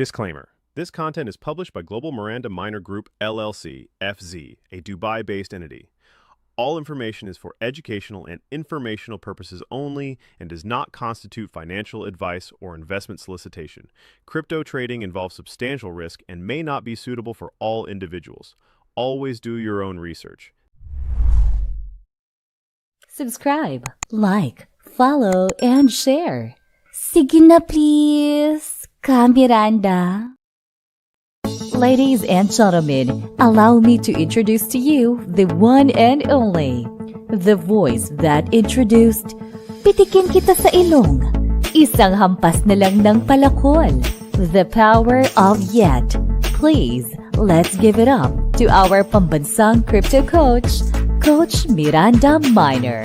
Disclaimer. This content is published by Global Miranda Miner Group, LLC, FZ, a Dubai-based entity. All information is for educational and informational purposes only and does not constitute financial advice or investment solicitation. Crypto trading involves substantial risk and may not be suitable for all individuals. Always do your own research. Subscribe, like, follow, and share. Sige na please, Miranda. Ladies and gentlemen, allow me to introduce to you the one and only, the voice that introduced, pitikin kita sa ilong, isang hampas na lang ng palakol, the power of yet. Please, let's give it up to our pambansang crypto coach, Coach Miranda Miner.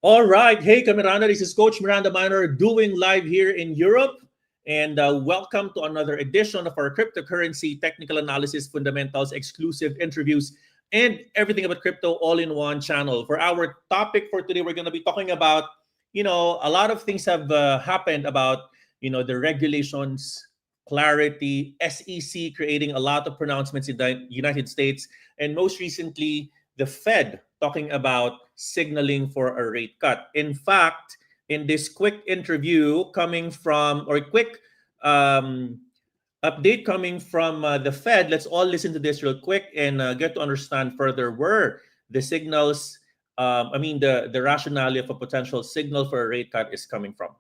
All right. Hey, Miranda. This is Coach Miranda Miner doing live here in Europe. And welcome to another edition of our cryptocurrency technical analysis, fundamentals, exclusive interviews, and everything about crypto all in one channel. For our topic for today, we're going to be talking about, a lot of things have happened about, the regulations, clarity, SEC creating a lot of pronouncements in the United States, and most recently, the Fed talking about signaling for a rate cut. In fact, in this quick interview coming from, or quick update coming from the Fed, let's all listen to this real quick and get to understand further where the signals, the rationale of a potential signal for a rate cut is coming from.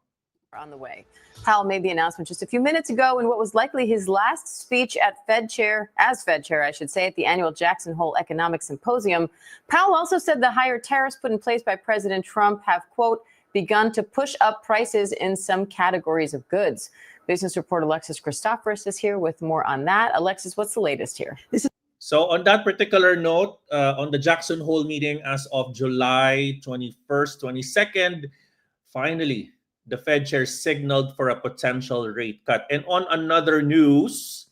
On the way. Powell made the announcement just a few minutes ago in what was likely his last speech at Fed chair, at the annual Jackson Hole Economic Symposium. Powell also said the higher tariffs put in place by President Trump have, quote, begun to push up prices in some categories of goods. Business reporter Alexis Christoforous is here with more on that. Alexis, what's the latest here? So on that particular note, on the Jackson Hole meeting as of July 21st, 22nd, finally, the Fed chair signaled for a potential rate cut. And on another news,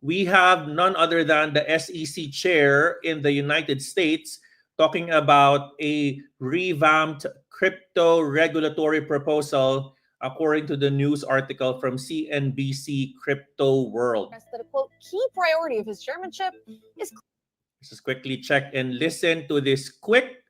we have none other than the SEC chair in the United States talking about a revamped crypto regulatory proposal, according to the news article from CNBC Crypto World. That a quote, key priority of his chairmanship is. Let's just quickly check and listen to this quick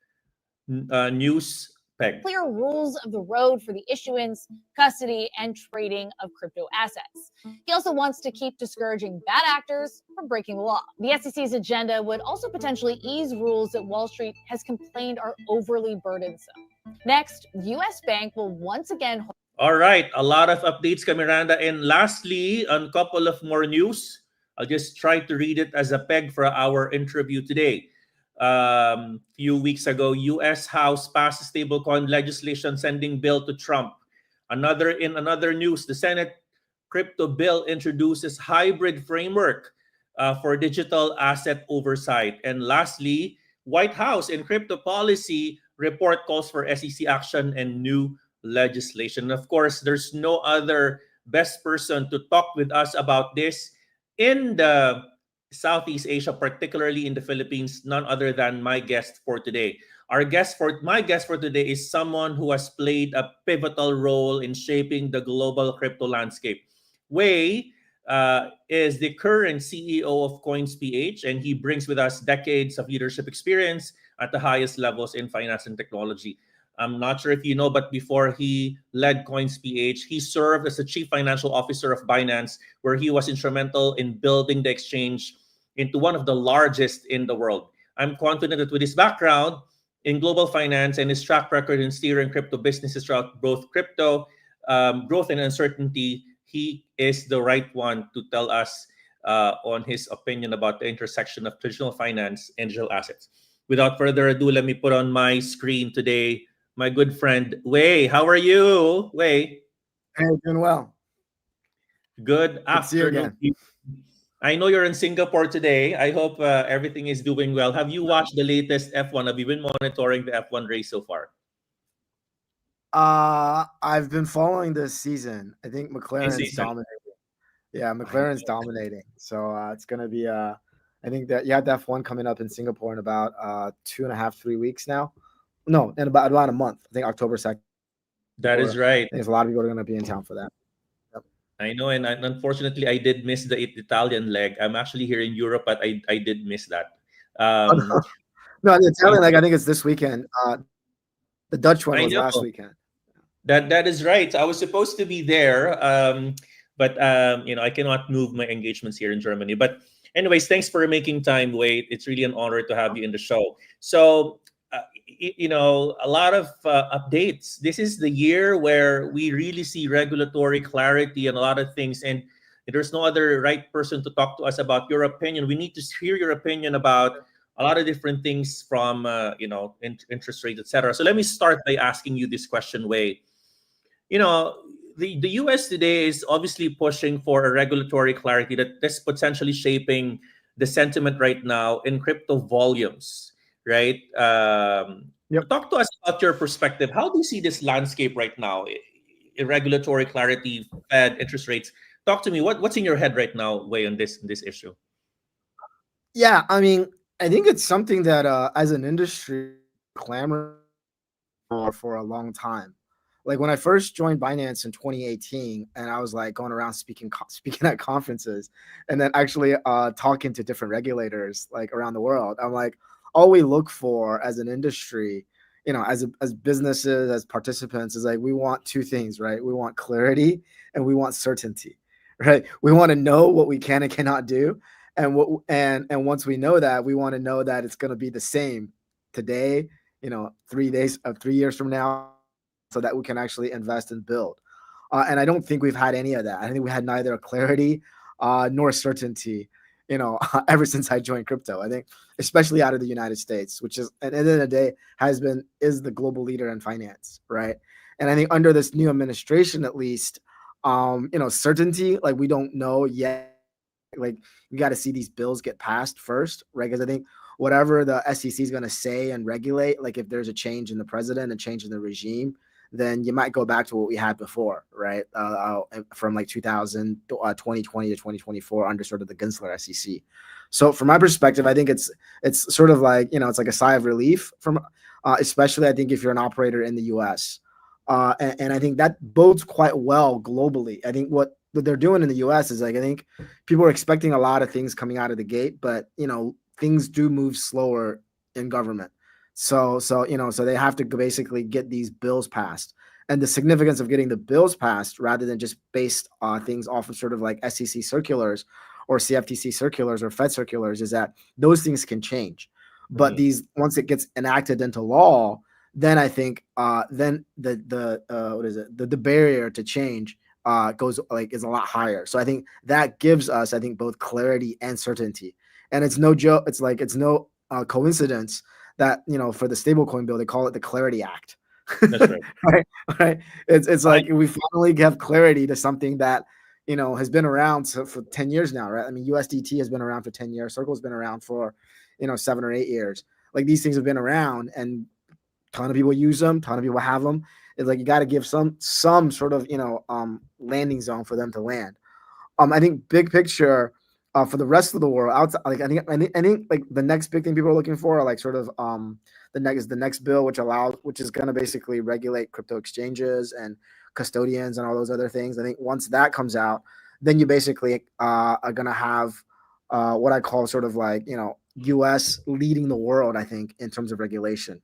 news peg. Clear rules of the road for the issuance, custody, and trading of crypto assets. He also wants to keep discouraging bad actors from breaking the law. The SEC's agenda would also potentially ease rules that Wall Street has complained are overly burdensome. Next, U.S. Bank will once again. All right, a lot of updates, Miranda. And lastly, a couple of more news. I'll just try to read it as a peg for our interview today. Few weeks ago, U.S. House passed stablecoin legislation sending bill to Trump. In another news, the Senate crypto bill introduces hybrid framework for digital asset oversight. And lastly, White House in crypto policy report calls for SEC action and new legislation. Of course, there's no other best person to talk with us about this in the Southeast Asia, particularly in the Philippines, none other than my guest for today. My guest for today is someone who has played a pivotal role in shaping the global crypto landscape. Wei is the current CEO of COINSPH, and he brings with us decades of leadership experience at the highest levels in finance and technology. I'm not sure if you know, but before he led COINSPH, he served as the chief financial officer of Binance, where he was instrumental in building the exchange into one of the largest in the world. I'm confident that with his background in global finance and his track record in steering crypto businesses throughout both crypto growth and uncertainty, he is the right one to tell us on his opinion about the intersection of traditional finance and digital assets. Without further ado, let me put on my screen today my good friend, Wei. How are you, Wei? Hey, doing well. Good afternoon. I know you're in Singapore today. I hope everything is doing well. Have you watched the latest F1? Have you been monitoring the F1 race so far? I've been following this season. I think McLaren's dominating. Yeah, McLaren's dominating. So it's going to be, I think that you have the F1 coming up in Singapore in about 2.5-3 weeks now. No, in about a month. I think October 2nd. That is I right. think there's a lot of people are going to be in town for that. Yep. I know, and unfortunately, I did miss the Italian leg. I'm actually here in Europe, but I did miss that. Um, No, the Italian leg, I think it's this weekend. The Dutch one I was last know. weekend. That is right. I was supposed to be there, but I cannot move my engagements here in Germany. But anyways, thanks for making time, Wade. It's really an honor to have you in the show. So, a lot of updates. This is the year where we really see regulatory clarity and a lot of things. And there's no other right person to talk to us about your opinion. We need to hear your opinion about a lot of different things from interest rates, etc. So let me start by asking you this question, Wade. you know the US today is obviously pushing for a regulatory clarity that's potentially shaping the sentiment right now in crypto volumes, right? Yep. Talk to us about your perspective. How do you see this landscape right now? Regulatory clarity, Fed interest rates. Talk to me. What's in your head right now, Way, on this issue? Yeah, I mean, I think it's something that as an industry clamor for a long time. Like when I first joined Binance in 2018, and I was like going around speaking at conferences, and then actually talking to different regulators like around the world. I'm like, all we look for as an industry, as businesses, as participants, is like we want two things, right? We want clarity and we want certainty, right? We want to know what we can and cannot do, and once we know that, we want to know that it's going to be the same today, 3 years from now, so that we can actually invest and build. And I don't think we've had any of that. I think we had neither clarity nor certainty, ever since I joined crypto. I think, especially out of the United States, which is at the end of the day is the global leader in finance, right? And I think under this new administration, at least, certainty, like we don't know yet. Like you got to see these bills get passed first, right? Because I think whatever the SEC is going to say and regulate, like if there's a change in the president, a change in the regime, then you might go back to what we had before, right? From like 2020 to 2024 under sort of the Gensler SEC. So from my perspective, I think it's sort of like, it's like a sigh of relief from, especially I think if you're an operator in the US. And I think that bodes quite well globally. I think what they're doing in the US is like, I think people are expecting a lot of things coming out of the gate, but things do move slower in government. So they have to basically get these bills passed. And the significance of getting the bills passed rather than just based on things off of sort of like SEC circulars or CFTC circulars or Fed circulars is that those things can change. But these, once it gets enacted into law, then I think then the barrier to change is a lot higher. So I think that gives us, I think, both clarity and certainty. And it's no joke. It's no coincidence that for the stablecoin bill they call it the Clarity Act. That's right. right. It's like we finally have clarity to something that has been around for 10 years now, right? I mean, USDT has been around for 10 years. Circle's been around for 7 or 8 years. Like these things have been around, and a ton of people use them. Ton of people have them. It's like you got to give some sort of landing zone for them to land. I think big picture for the rest of the world outside, like I think like the next big thing people are looking for are like sort of the next bill which is going to basically regulate crypto exchanges and custodians and all those other things. I think once that comes out, then you basically are going to have what I call sort of like US leading the world, I think, in terms of regulation.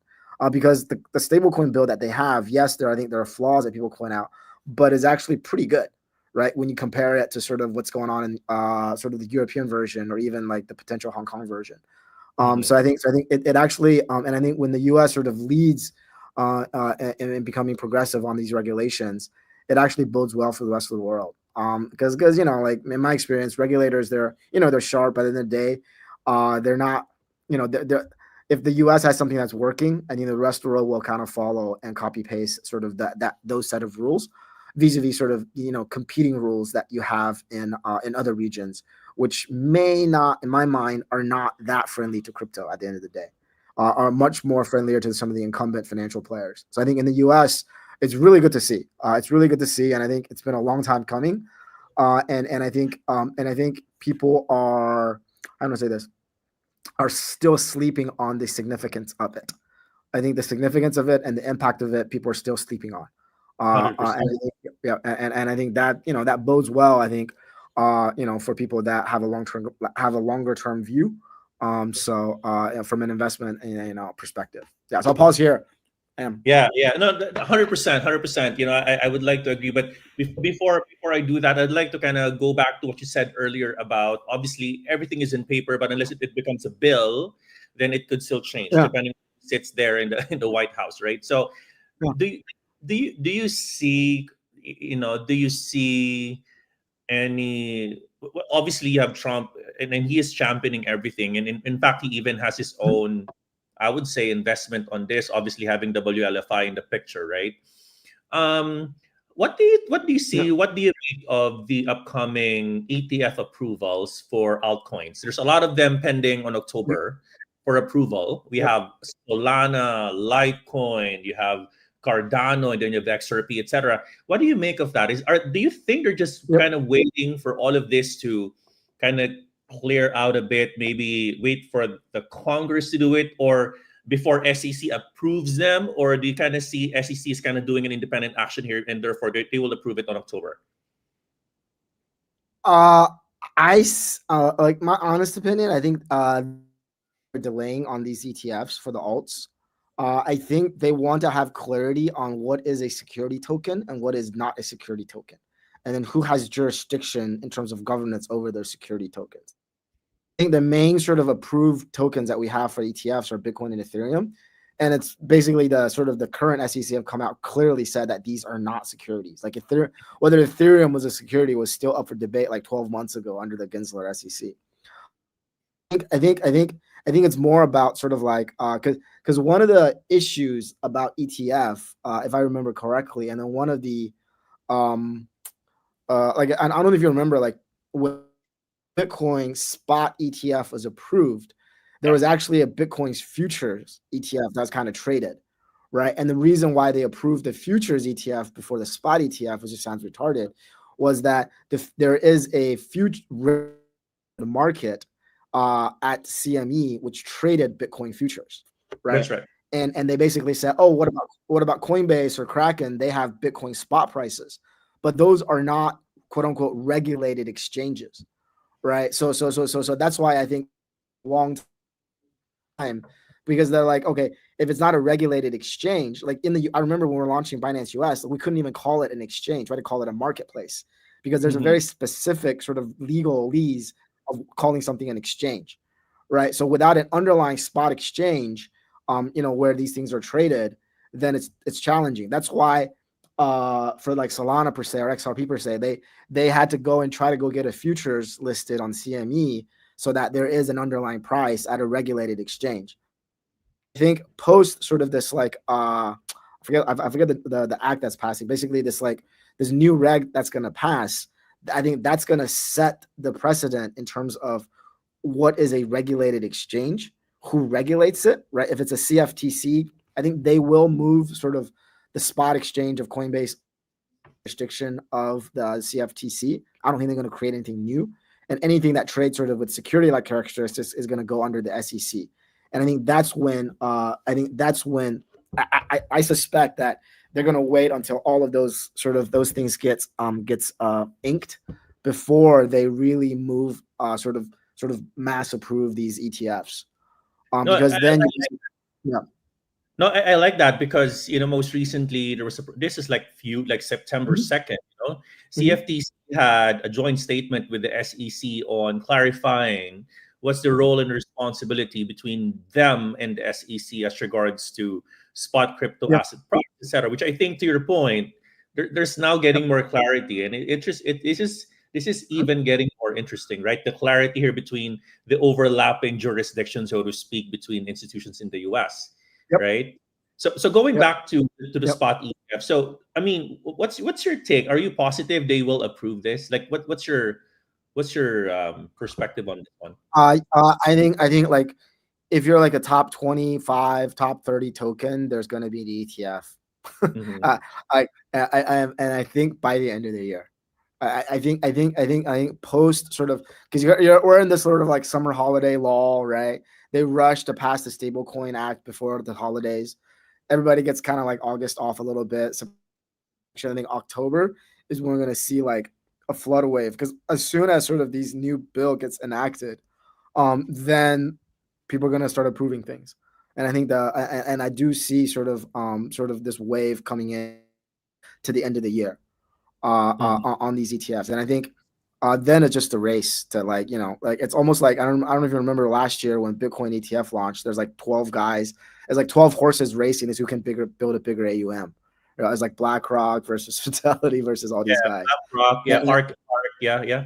Because the stablecoin bill that they have, yes, I think there are flaws that people point out, but is actually pretty good, right? When you compare it to sort of what's going on in sort of the European version or even like the potential Hong Kong version. So I think it actually, and I think when the U.S. sort of leads in becoming progressive on these regulations, it actually bodes well for the rest of the world. Because like in my experience, regulators, they're sharp, but at the end of the day, they're not, they're if the U.S. has something that's working, I think the rest of the world will kind of follow and copy paste sort of those set of rules, vis-a-vis sort of competing rules that you have in other regions, which may not, in my mind, are not that friendly to crypto at the end of the day, are much more friendlier to some of the incumbent financial players. So I think in the U.S. it's really good to see. It's really good to see, and I think it's been a long time coming. And I think people are, I'm gonna say this, are still sleeping on the significance of it. I think the significance of it and the impact of it, people are still sleeping on. 100%. And I think, yeah, and I think that that bodes well. I think for people that have a longer term view. From an investment perspective, yeah. So I'll pause here. Yeah, no, 100%, 100%. I would like to agree, but before I do that, I'd like to kind of go back to what you said earlier about obviously everything is in paper, but unless it becomes a bill, then it could still change Yeah. depending on who sits there in the White House, right? So, Yeah. do you see any? Well, obviously you have Trump, and he is championing everything, and in fact he even has his own, I would say, investment on this, obviously having WLFI in the picture, right? What do you see? Yeah. What do you make of the upcoming ETF approvals for altcoins? There's a lot of them pending on October for approval. We Yep. have Solana, Litecoin, you have Cardano, and then you have XRP, etc. What do you make of that? Do you think they're just Yep. kind of waiting for all of this to kind of clear out a bit, maybe wait for the Congress to do it, or before SEC approves them, or do you kind of see SEC is kind of doing an independent action here, and therefore they will approve it on October? Like my honest opinion, I think we're delaying on these ETFs for the alts. I think they want to have clarity on what is a security token and what is not a security token, and then who has jurisdiction in terms of governance over their security tokens. I think the main sort of approved tokens that we have for ETFs are Bitcoin and Ethereum. And it's basically the current SEC have come out clearly said that these are not securities. Like whether Ethereum was a security was still up for debate like 12 months ago under the Gensler SEC. I think it's more about sort of like because one of the issues about ETF, if I remember correctly, and then one of the I don't know if you remember, like when Bitcoin spot ETF was approved, there was actually a Bitcoin's futures ETF that's kind of traded, right? And the reason why they approved the futures ETF before the spot ETF, which just sounds retarded, was that there is a future market at CME which traded Bitcoin futures, right? That's right. And they basically said, oh, what about Coinbase or Kraken? They have Bitcoin spot prices, but those are not quote unquote regulated exchanges, right? So that's why I think long time, because they're like, okay, if it's not a regulated exchange, like I remember when we were launching Binance US, we couldn't even call it an exchange, right? To call it a marketplace, because there's a very specific sort of legalese of calling something an exchange, right? So without an underlying spot exchange, where these things are traded, then it's challenging. That's why for like Solana per se or XRP per se, they had to go and try to go get a futures listed on CME so that there is an underlying price at a regulated exchange. I think post sort of this like I forget the act that's passing. Basically, this new reg that's going to pass. I think that's going to set the precedent in terms of what is a regulated exchange, who regulates it, right? If it's a CFTC, I think they will move sort of the spot exchange of Coinbase jurisdiction of the CFTC. I don't think they're going to create anything new, and anything that trades sort of with security-like characteristics is going to go under the SEC. And I think that's when I suspect that they're going to wait until all of those things gets inked before they really move sort of mass approve these ETFs. Because then No, I like that because most recently there was this is like September 2nd. CFTC had a joint statement with the SEC on clarifying what's the role and responsibility between them and the SEC as regards to spot crypto asset prices, etc. Which I think, to your point, there's now getting more clarity, and this is even getting more interesting, right? The clarity here between the overlapping jurisdictions, so to speak, between institutions in the U.S. Right. So going back to the spot ETF. So I mean, what's your take? Are you positive they will approve this? Like, what's your perspective on this one? I think like if you're like a top 25, top 30 token, there's going to be the ETF. I think by the end of the year. I think post sort of, because we're in this sort of like summer holiday lull, right? They rushed to pass the Stablecoin Act before the holidays. Everybody gets kind of like August off a little bit. So I think October is when we're going to see like a flood wave, because as soon as sort of these new bill gets enacted, then people are going to start approving things. And I think and I do see sort of this wave coming in to the end of the year on these ETFs. And I think then it's just a race to like, like it's almost like, I don't know if you remember last year when Bitcoin ETF launched, there's like 12 guys, there's like 12 horses racing is who can build a bigger AUM. It's like BlackRock versus Fidelity versus all these guys. BlackRock, ARK, yeah.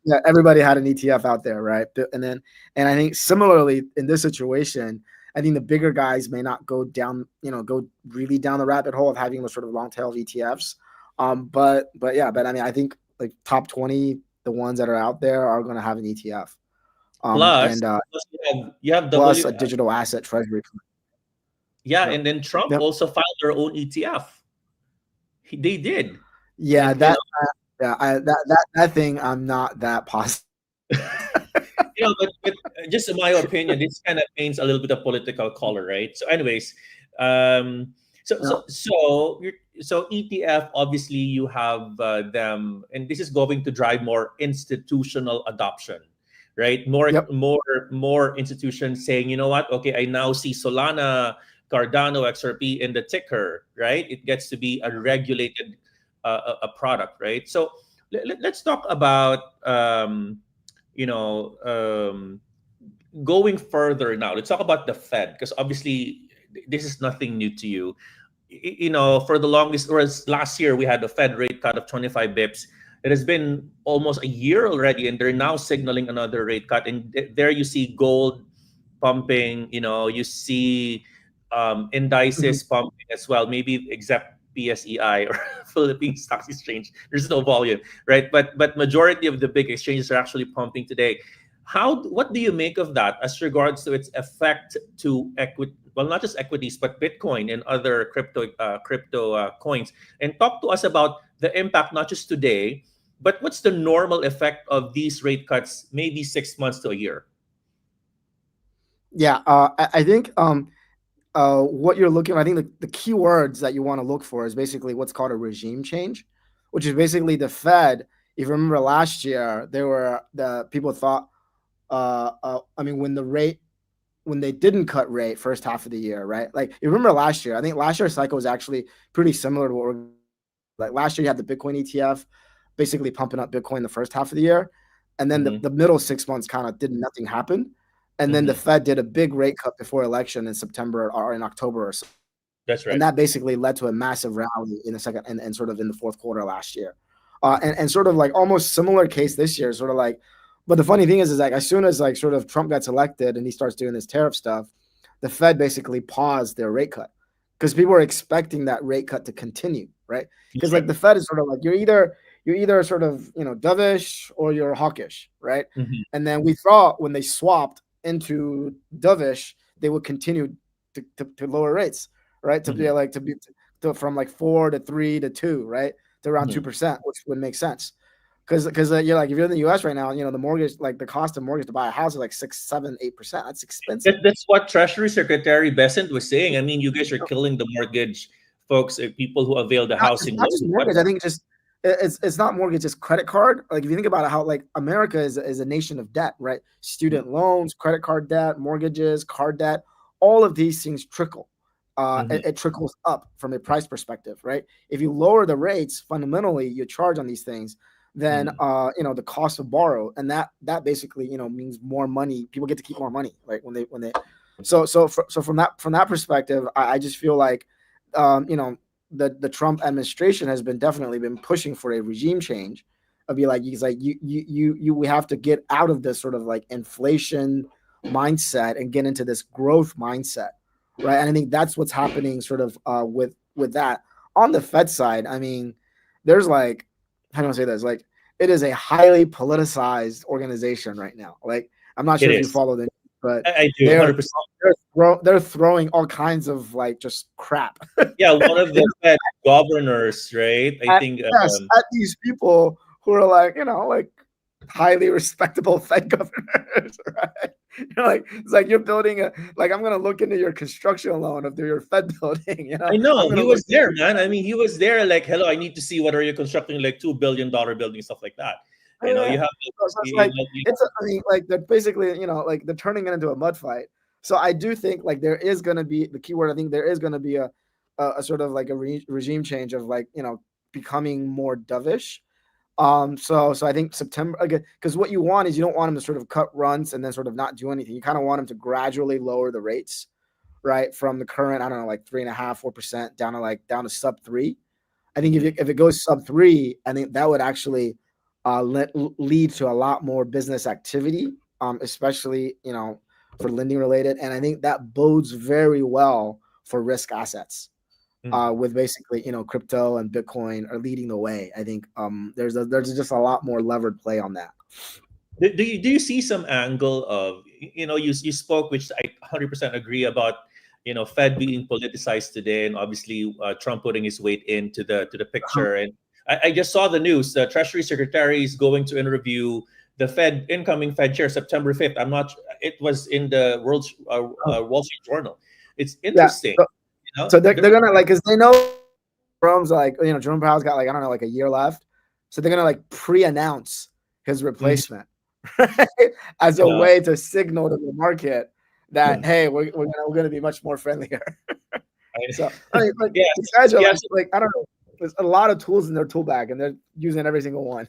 Yeah, everybody had an ETF out there, right? And I think similarly in this situation, I think the bigger guys may not go go really down the rabbit hole of having the sort of long tail of ETFs. But I mean, I think like top 20, the ones that are out there are going to have an ETF. Plus you have plus a digital asset treasury. Yeah, and then Trump also filed their own ETF. They did. Yeah, and, that thing, I'm not that positive. But just in my opinion, this kind of paints a little bit of political color, right? So, anyways, so ETF, obviously, you have them, and this is going to drive more institutional adoption, right? More institutions saying, you know what? Okay, I now see Solana, Cardano, XRP in the ticker, right? It gets to be a regulated a product, right? So let's talk about going further now. Let's talk about the Fed, because obviously this is nothing new to you. For the longest, or last year, we had a Fed rate cut of 25 bips. It has been almost a year already, and they're now signaling another rate cut. And there you see gold pumping. You see indices pumping as well. Maybe except PSEI or Philippine Stock Exchange, there's no volume, right? But majority of the big exchanges are actually pumping today. What do you make of that as regards to its effect to equity? Well, not just equities, but Bitcoin and other crypto coins. And talk to us about the impact, not just today, but what's the normal effect of these rate cuts, maybe 6 months to a year? Yeah, I think what you're looking at, I think the key words that you want to look for is basically what's called a regime change, which is basically the Fed. If you remember last year, people thought, when they didn't cut rate first half of the year, right? Like you remember last year, I think last year's cycle was actually pretty similar to what we're like. Last year you had the Bitcoin ETF basically pumping up Bitcoin the first half of the year. And then the middle 6 months kind of nothing happened. And then the Fed did a big rate cut before election in September or in October or so. That's right. And that basically led to a massive rally in the second and sort of in the fourth quarter last year. And sort of like almost similar case this year, sort of like, but the funny thing is like as soon as like sort of Trump gets elected and he starts doing this tariff stuff, the Fed basically paused their rate cut because people were expecting that rate cut to continue, right? Because like the Fed is sort of like you're either sort of dovish or you're hawkish, right? And then we thought when they swapped into dovish, they would continue to lower rates, right? To be like to from like 4 to 3 to 2, right? To around 2%, which would make sense. Because you're like, if you're in the U.S. right now, the mortgage, like the cost of mortgage to buy a house is like 6, 7, 8%. That's expensive. That's what Treasury Secretary Bessent was saying. I mean, you guys are killing the mortgage folks, people who avail the housing. Not just mortgage. I think it's not mortgage, it's credit card. Like if you think about it, how like America is a nation of debt, right? Student loans, credit card debt, mortgages, card debt, all of these things trickle. It trickles up from a price perspective, right? If you lower the rates, fundamentally you charge on these things, then the cost of borrow, and that basically means more money. People get to keep more money, right? When they so from that perspective, I just feel like the Trump administration has definitely been pushing for a regime change. He's like we have to get out of this sort of like inflation mindset and get into this growth mindset, right? And I think that's what's happening sort of with that on the Fed side. I mean, there's like, how do I say this? Like, it is a highly politicized organization right now. Like, I'm not sure if you follow them, but I do. 100%. They're throwing all kinds of like just crap. Yeah, one of the Fed governors, right? I think at these people who who are like, like highly respectable Fed governors, right? It's like you're building like I'm gonna look into your construction loan of your Fed building. I know I'm gonna he look was there, man. I mean, he was there. Like, hello, I need to see what are you constructing, like $2 billion building, stuff like that. Yeah. You have So it's like I mean, like they're basically, like they're turning it into a mud fight. So I do think like there is going to be the keyword. I think there is going to be a sort of like a regime change of like becoming more dovish. So I think September again, because what you want is you don't want them to sort of cut runs and then sort of not do anything. You kind of want them to gradually lower the rates, right, from the current, I don't know, like 3.5-4% down to sub 3. I think if it goes sub 3, I think that would actually lead to a lot more business activity, especially for lending related, and I think that bodes very well for risk assets. With basically crypto and Bitcoin are leading the way. I think there's just a lot more levered play on that. Do you see some angle of you spoke, which I 100% agree about, Fed being politicized today, and obviously Trump putting his weight into the picture. And I just saw the news. The Treasury Secretary is going to interview the incoming Fed chair September 5th. I'm not. It was in the Wall Street Journal. It's interesting. Yeah. So they're gonna like, because they know Jerome's like, Jerome Powell's got like, I don't know, like a year left. So they're gonna like pre-announce his replacement, right? As a way to signal to the market that hey, we're gonna be much more friendlier. So I mean, like, these guys are like, I don't know. There's a lot of tools in their tool bag, and they're using every single one.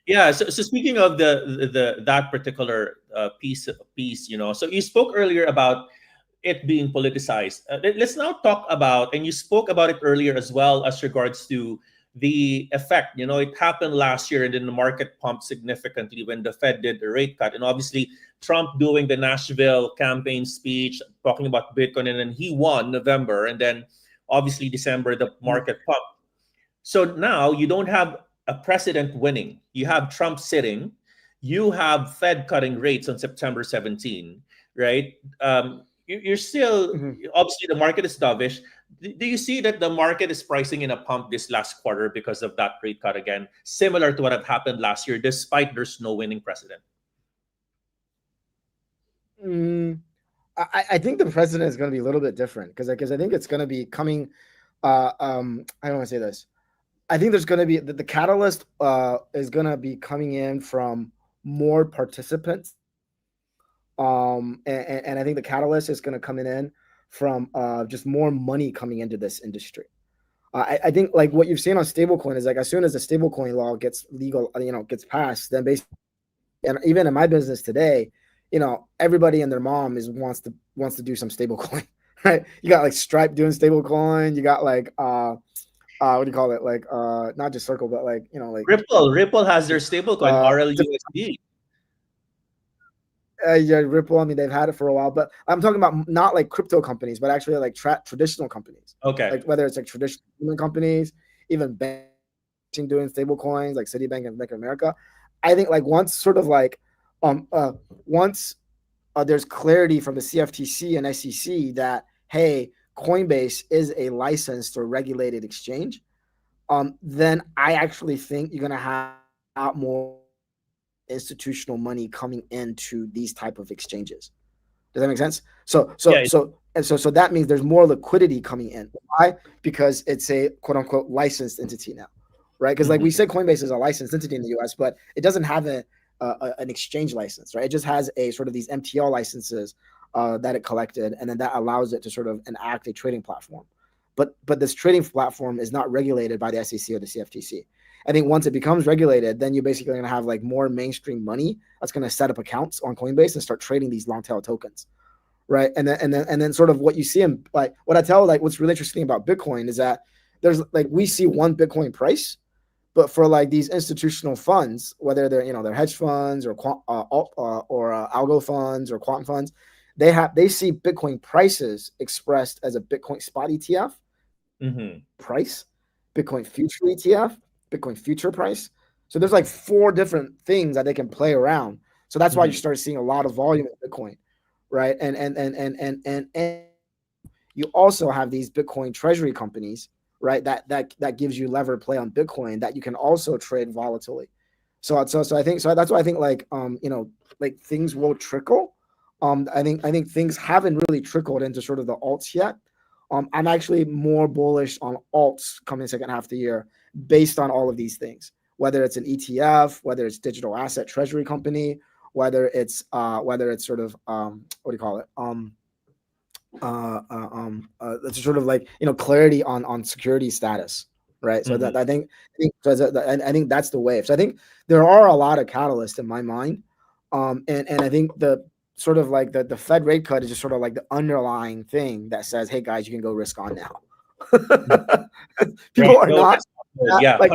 Yeah. So speaking of that particular piece, so you spoke earlier about it being politicized. Let's now talk about, and you spoke about it earlier as well as regards to the effect. It happened last year, and then the market pumped significantly when the Fed did the rate cut, and obviously Trump doing the Nashville campaign speech talking about Bitcoin, and then he won November, and then obviously December the market pumped. So now you don't have a president winning. You have Trump sitting. You have Fed cutting rates on September 17, right? You're still, obviously the market is dovish. Do you see that the market is pricing in a pump this last quarter because of that rate cut again, similar to what had happened last year, despite there's no winning president? I think the president is going to be a little bit different because I think it's going to be coming. I don't want to say this. I think there's going to be the catalyst is going to be coming in from more participants. And I think the catalyst is going to come in from just more money coming into this industry. I think like what you've seen on stablecoin is like as soon as the stablecoin law gets legal, gets passed, then basically, and even in my business today, everybody and their mom wants to do some stablecoin, right? You got like Stripe doing stablecoin. You got like what do you call it? Like not just Circle, but like like Ripple has their stablecoin RLUSD. Yeah, Ripple. I mean, they've had it for a while, but I'm talking about not like crypto companies, but actually like traditional companies. Okay. Like whether it's like traditional human companies, even banks doing stable coins like Citibank and Bank of America. I think like once sort of like once there's clarity from the CFTC and SEC that hey, Coinbase is a licensed or regulated exchange, then I actually think you're gonna have a lot more institutional money coming into these type of exchanges. Does that make sense? So that means there's more liquidity coming in. Why? Because it's a quote unquote licensed entity now, right? Because like we said, Coinbase is a licensed entity in the US, but it doesn't have an exchange license, right? It just has a sort of these MTL licenses that it collected, and then that allows it to sort of enact a trading platform. But this trading platform is not regulated by the SEC or the CFTC. I think once it becomes regulated, then you're basically going to have like more mainstream money that's going to set up accounts on Coinbase and start trading these long tail tokens, right? And then sort of what you see in like what I tell like what's really interesting about Bitcoin is that there's like we see one Bitcoin price, but for like these institutional funds, whether they're they're hedge funds or algo funds or quant funds, they see Bitcoin prices expressed as a Bitcoin spot ETF price, Bitcoin future ETF. Bitcoin future price. So there's like 4 different things that they can play around. So that's why you start seeing a lot of volume in Bitcoin, right? And you also have these Bitcoin treasury companies, right? That gives you lever play on Bitcoin that you can also trade volatility. So I think so that's why I think like like things will trickle. I think things haven't really trickled into sort of the alts yet. I'm actually more bullish on alts coming second half of the year based on all of these things. Whether it's an ETF, whether it's digital asset treasury company, whether it's sort of what do you call it? It's sort of like clarity on security status, right? So that I think that's the wave. So I think there are a lot of catalysts in my mind, and I think the sort of like the Fed rate cut is just sort of like the underlying thing that says, hey guys, you can go risk on now. People are not yeah, like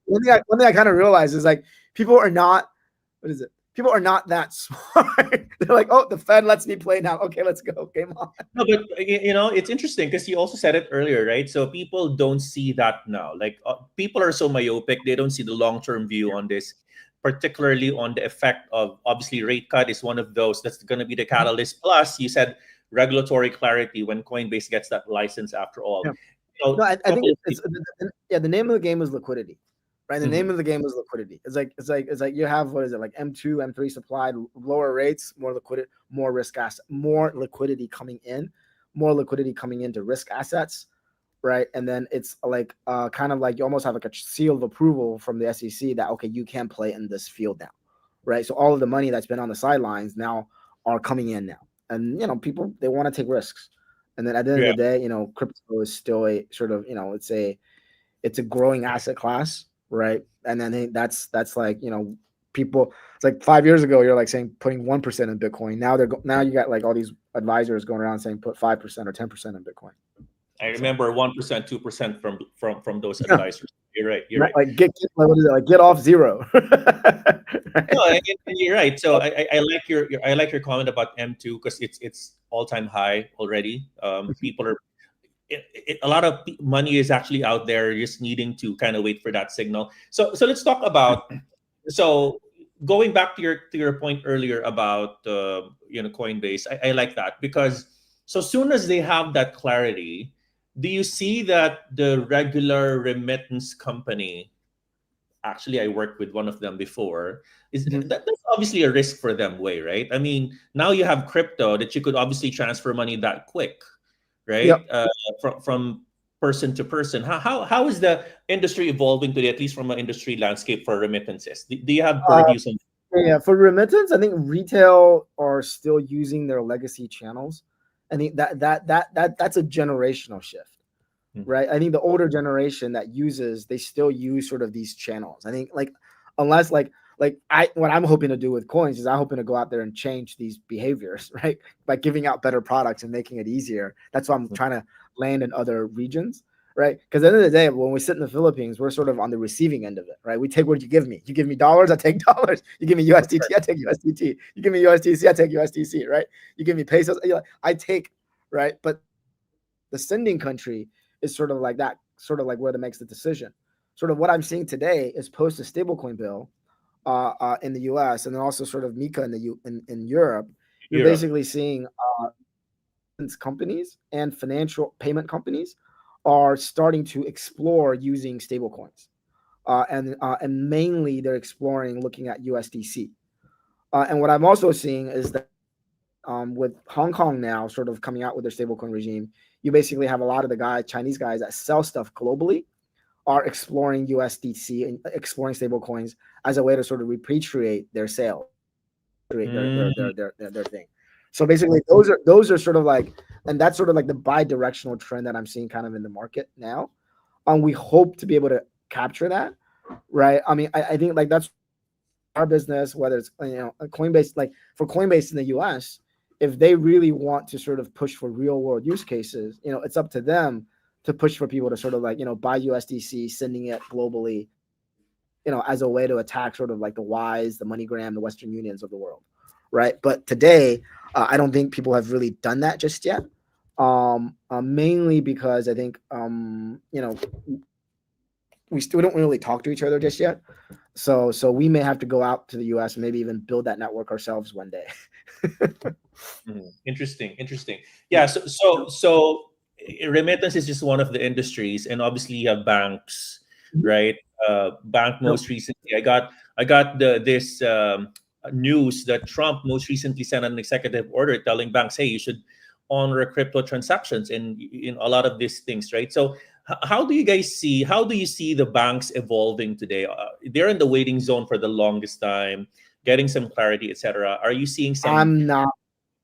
one thing I kind of realize is like people are not people are not that smart. They're like, oh, the Fed lets me play now. Okay, let's go. Game on. No, but it's interesting because you also said it earlier, right? So people don't see that now. Like people are so myopic, they don't see the long-term view on this, particularly on the effect of obviously rate cut is one of those that's going to be the catalyst. Plus, you said regulatory clarity when Coinbase gets that license after all. Yeah. So, no, I think it's the name of the game is liquidity. Right, the name of the game is liquidity. It's like you have what is it like M2, M3 supplied, lower rates, more liquidity, more risk asset, more liquidity coming into risk assets, right? And then it's like kind of like you almost have like a seal of approval from the SEC that okay, you can play in this field now, right? So all of the money that's been on the sidelines now are coming in now, and people they want to take risks, and then at the end of the day, crypto is still a sort of it's a growing asset class. Right. And then that's like, people, it's like 5 years ago, you're like saying putting 1% in Bitcoin. Now you got like all these advisors going around saying put 5% or 10% in Bitcoin. I remember 1%, 2% from those advisors. You're right. You're right. Like get off zero. No, you're right. So I like your comment about M2 because it's all-time high already. People are a lot of money is actually out there just needing to kind of wait for that signal. So let's talk about going back to your point earlier about Coinbase. I like that because so soon as they have that clarity, do you see that the regular remittance company, actually I worked with one of them before, that's obviously a risk for them right? I mean, now you have crypto that you could obviously transfer money that quick. Right? Yep. From person to person. How is the industry evolving today, at least from an industry landscape for remittances? Do you have purviews on? Yeah, for remittance, I think retail are still using their legacy channels. I think that's a generational shift, right? I think the older generation that they still use sort of these channels. I think like unless what I'm hoping to do with coins is I'm hoping to go out there and change these behaviors, right? By giving out better products and making it easier. That's why I'm trying to land in other regions, right? Because at the end of the day, when we sit in the Philippines, we're sort of on the receiving end of it, right? We take what you give me. You give me dollars, I take dollars. You give me USDT, I take USDT. You give me USDC, I take USDC, right? You give me pesos, I take, right? But the sending country is sort of like that, sort of like where it makes the decision. Sort of what I'm seeing today is post a stablecoin bill in the U.S. and then also sort of MiCA in Europe. You're basically seeing companies and financial payment companies are starting to explore using stablecoins, and mainly they're exploring looking at USDC. And what I'm also seeing is that with Hong Kong now sort of coming out with their stablecoin regime, you basically have a lot of the Chinese guys that sell stuff globally are exploring USDC and exploring stablecoins as a way to sort of repatriate their sales, their thing. So basically, those are sort of like, and that's sort of like the bi-directional trend that I'm seeing kind of in the market now. We hope to be able to capture that, right? I mean, I think like that's our business, whether it's Coinbase, like for Coinbase in the US, if they really want to sort of push for real world use cases, it's up to them to push for people to sort of like, buy USDC, sending it globally, as a way to attack sort of like the Wise, the MoneyGram, the Western Unions of the world, right? But today, I don't think people have really done that just yet, mainly because I think, we still don't really talk to each other just yet. So we may have to go out to the US and maybe even build that network ourselves one day. Interesting. Yeah. So remittance is just one of the industries, and obviously you have banks, right? Bank most recently, I got this news that Trump most recently sent an executive order telling banks, hey, you should honor crypto transactions in a lot of these things, right? So how do you see the banks evolving today? They're in the waiting zone for the longest time, getting some clarity, etc. Are you seeing some? I'm not.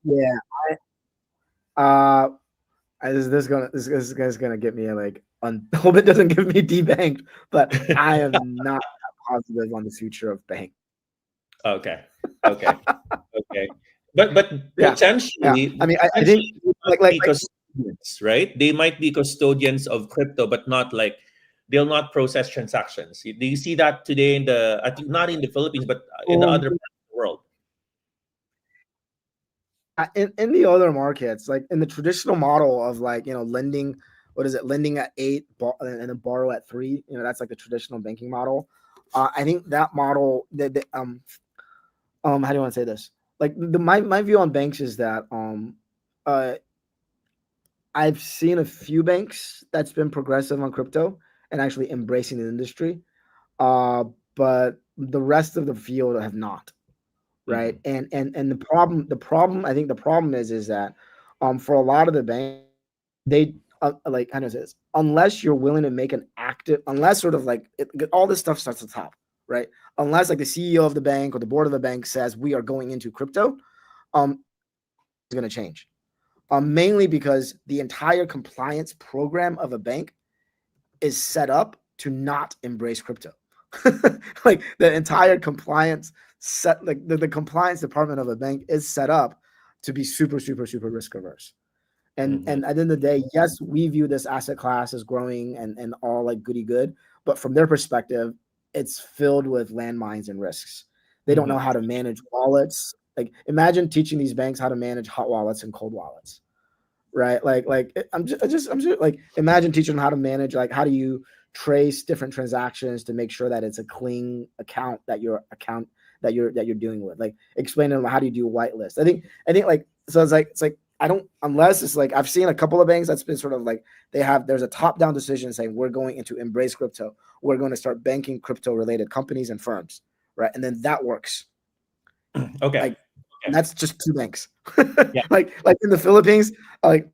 Yeah. Uh, this guy's gonna get me like hope it doesn't give me debanked, but I am not positive on the future of bank. Okay. But Yeah. potentially, I mean, I think like custodians, right? They might be custodians of crypto, but not like they'll not process transactions. Do you see that today not in the Philippines, but in the other parts of the world? in the other markets, like in the traditional model of like, lending, what is it? Lending at 8 and then borrow at 3. That's like the traditional banking model. I think that model, how do you want to say this? Like my view on banks is that I've seen a few banks that's been progressive on crypto and actually embracing the industry, but the rest of the field have not. Right. And the problem, I think the problem is that for a lot of the banks, they like kind of says, unless you're willing to make an active, unless sort of like all this stuff starts at the top, right? Unless like the CEO of the bank or the board of the bank says we are going into crypto, it's going to change. Mainly because the entire compliance program of a bank is set up to not embrace crypto. Like the entire compliance set, like the compliance department of a bank is set up to be super, super, super risk averse. And at the end of the day, yes, we view this asset class as growing and all like goody good, but from their perspective, it's filled with landmines and risks. They don't know how to manage wallets. Like imagine teaching these banks how to manage hot wallets and cold wallets, right? Like I'm just like imagine teaching them how to manage, like how do you trace different transactions to make sure that it's a clean account that you're dealing with. Like explain to them how do you do whitelist. I think like so it's like I don't, unless it's like I've seen a couple of banks that's been sort of like there's a top-down decision saying we're going to embrace crypto. We're going to start banking crypto-related companies and firms, right? And then that works. Okay. Like and that's just 2 banks. Yeah. like in the Philippines, like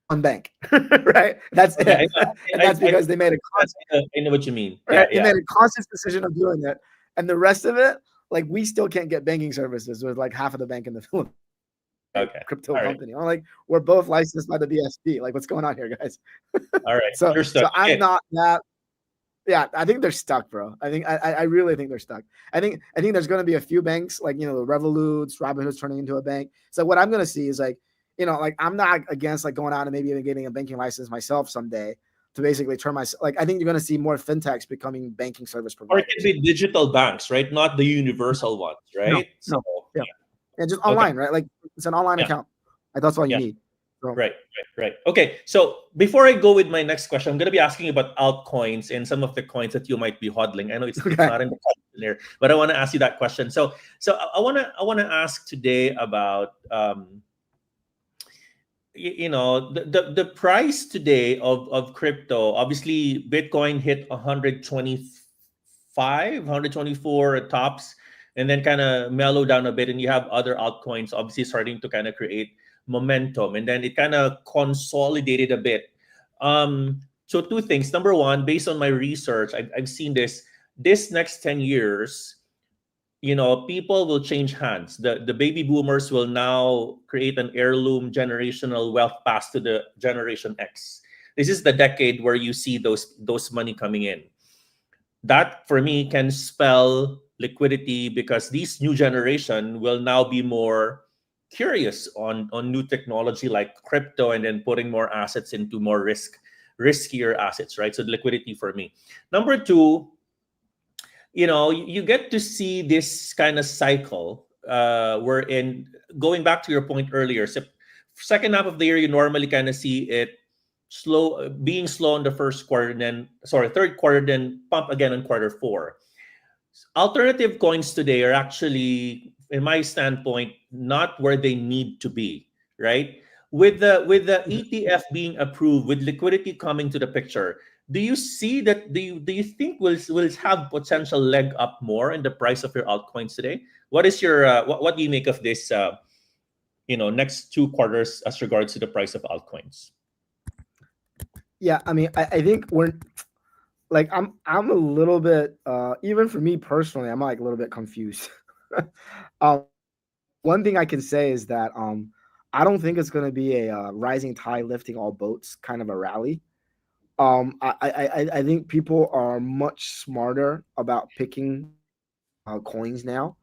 one bank, right? That's it. And that's because they made a conscious, I know what you mean. Right? Yeah. They made a conscious decision of doing it, and the rest of it, like we still can't get banking services with like half of the bank in the Philippines. Okay. Crypto company. I'm like, we're both licensed by the BSB. Like, what's going on here, guys? All right. So I'm not that. Yeah, I think they're stuck, bro. I really think they're stuck. I think there's going to be a few banks like the Revoluts, Robinhood's turning into a bank. So what I'm going to see is like like I'm not against like going out and maybe even getting a banking license myself someday to basically turn myself. Like I think you're going to see more fintechs becoming banking service providers. Or it can be digital banks, right? Not the universal ones, right? No. Yeah, just online, right? Like it's an online account. Like that's all you need. So. Right. Okay, so before I go with my next question, I'm going to be asking about altcoins and some of the coins that you might be hodling. I know it's not in the questionnaire, but I want to ask you that question. So I want to ask today about the price today of crypto. Obviously, Bitcoin hit 125, 124 at tops, and then kind of mellow down a bit, and you have other altcoins obviously starting to kind of create momentum, and then it kind of consolidated a bit. So 2 things. Number one, based on my research, I've seen this next 10 years, people will change hands. The baby boomers will now create an heirloom generational wealth pass to the Generation X. This is the decade where you see those money coming in. That for me can spell liquidity, because this new generation will now be more curious on new technology like crypto, and then putting more assets into more riskier assets, right? So liquidity for me. Number 2, you get to see this kind of cycle wherein, going back to your point earlier, second half of the year, you normally kind of see it being slow in the first quarter, third quarter, then pump again in quarter 4. Alternative coins today are actually, in my standpoint, not where they need to be, right? with the ETF being approved, with liquidity coming to the picture, do you see that? Do you think will have potential leg up more in the price of your altcoins today? What is your what do you make of this? Next 2 quarters as regards to the price of altcoins. Yeah, I mean, I think we're like I'm a little bit even for me personally, I'm like a little bit confused. um, one thing I can say is that I don't think it's going to be a rising tide lifting all boats kind of a rally. I think people are much smarter about picking coins now.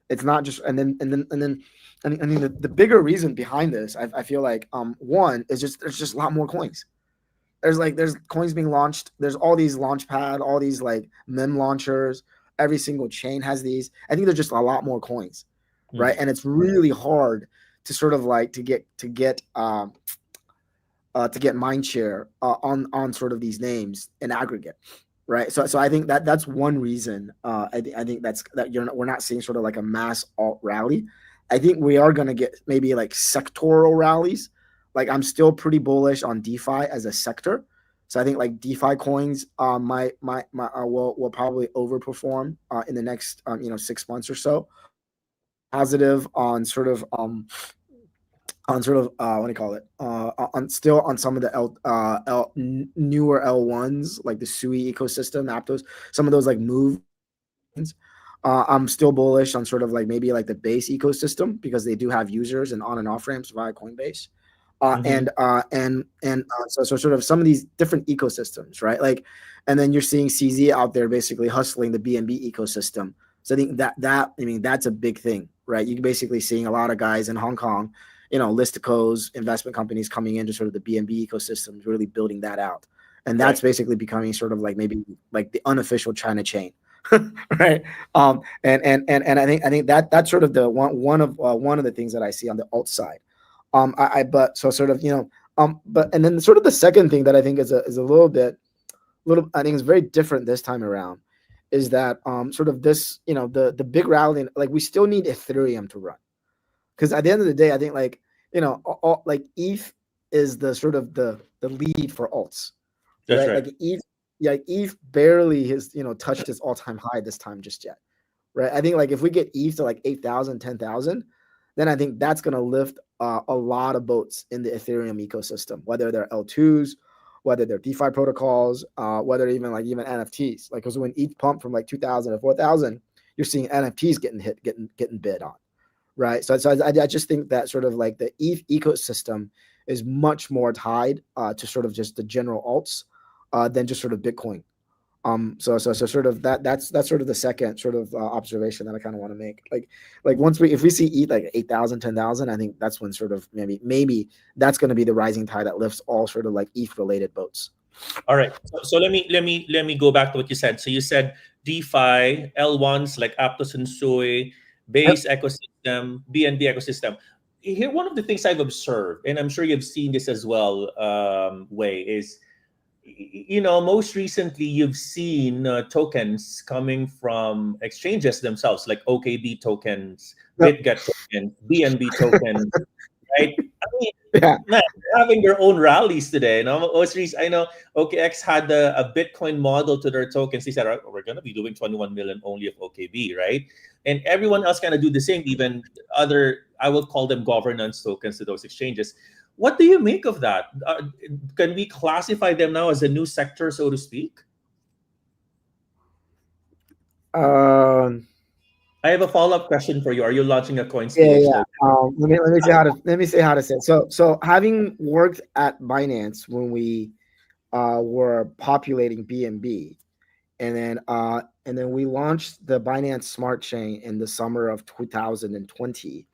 It's not just I mean the bigger reason behind this, I feel like one is just there's just a lot more coins. There's coins being launched. There's all these launchpad, all these like meme launchers. Every single chain has these. I think there's just a lot more coins, right? And it's really hard to sort of like to get mind share on sort of these names in aggregate, right? So I think that's one reason. I think we're not seeing sort of like a mass alt rally. I think we are going to get maybe like sectoral rallies. Like I'm still pretty bullish on DeFi as a sector. So I think like DeFi coins will probably overperform in the next 6 months or so. Positive on sort of what do you call it? On some of the newer L1s like the Sui ecosystem, Aptos, some of those like moves. I'm still bullish on sort of like maybe like the base ecosystem because they do have users and on and off ramps via Coinbase. So sort of some of these different ecosystems, right? Like, and then you're seeing CZ out there basically hustling the BNB ecosystem. So I think that's a big thing, right? You're basically seeing a lot of guys in Hong Kong, listicos, investment companies coming into sort of the BNB ecosystem, really building that out. And that's basically becoming sort of like maybe like the unofficial China chain. Right. And I think that's sort of the one of the things that I see on the alt side. But then sort of the second thing that I think is a I think is very different this time around is that sort of this, the big rally, like we still need Ethereum to run. Because at the end of the day, I think like, like ETH is the sort of the lead for alts. That's right. Like ETH barely has, touched its all-time high this time just yet. Right. I think like if we get ETH to like 8,000, 10,000, then I think that's going to lift a lot of boats in the Ethereum ecosystem, whether they're L2s, whether they're DeFi protocols, whether even NFTs. Like, because when ETH pumped from like 2,000 to 4,000, you're seeing NFTs getting bid on, right? So I just think that sort of like the ETH ecosystem is much more tied to sort of just the general alts than just sort of Bitcoin. So sort of that's sort of the second sort of observation that I kind of want to make. Like if we see ETH like 8,000, 10,000, I think that's when sort of maybe that's going to be the rising tide that lifts all sort of like ETH related boats. All right. So let me go back to what you said. So you said DeFi, L1s like Aptos and Sui, base ecosystem, BNB ecosystem. Here, one of the things I've observed, and I'm sure you've seen this as well, Wei, is most recently you've seen tokens coming from exchanges themselves, like OKB tokens, BitGet tokens, BNB tokens, right? I mean, man, having their own rallies today. I know OKX had a Bitcoin model to their tokens. They said, "All right, we're going to be doing 21 million only of OKB, right?" And everyone else kind of do the same, even other, I will call them governance tokens to those exchanges. What do you make of that? Can we classify them now as a new sector, so to speak? I have a follow-up question for you. Are you launching a COINSPH? Yeah. Let me say how to say it. So having worked at Binance when we were populating BNB, and then we launched the Binance Smart Chain in the summer of 2020.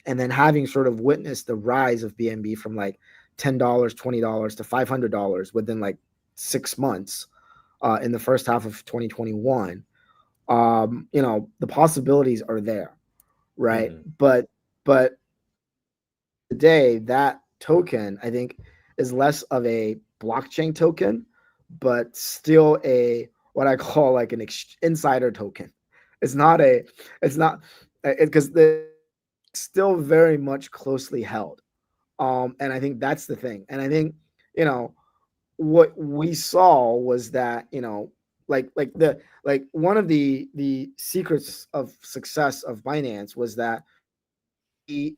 And then having sort of witnessed the rise of BNB from like $10, $20 to $500 within like 6 months in the first half of 2021, the possibilities are there, right? But today that token, I think, is less of a blockchain token, but still what I call like an insider token. It's not because the still very much closely held. And I think that's the thing. And I think, you know, what we saw was that, you know, like one of the secrets of success of Binance was that he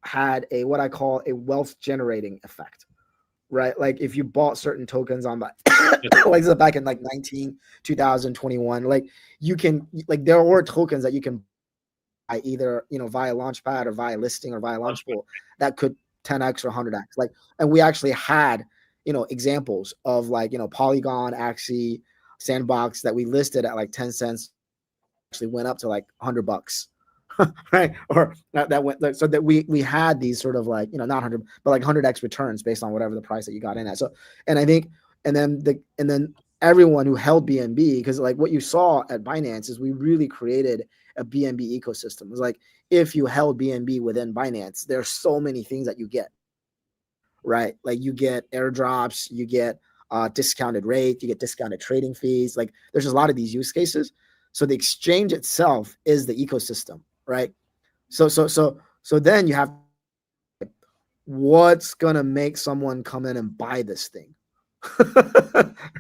had a what I call a wealth generating effect, right? Like if you bought certain tokens on like this is back in like 2021, like you can, like there were tokens that you can buy either, you know, via Launchpad or via listing or via Launchpool that could 10x or 100x. Like, and we actually had, you know, examples of like, you know, Polygon, Axie, Sandbox that we listed at like 10 cents actually went up to like $100. Right, or that went so that we had these sort of like, you know, not 100 but like 100x returns based on whatever the price that you got in at. So, and I think, and then everyone who held BNB, because like what you saw at Binance is we really created a BNB ecosystem. It was like if you held BNB within Binance, there's so many things that you get, right? Like you get airdrops, you get discounted rate, you get discounted trading fees. Like there's just a lot of these use cases. So the exchange itself is the ecosystem, right? So then you have what's gonna make someone come in and buy this thing,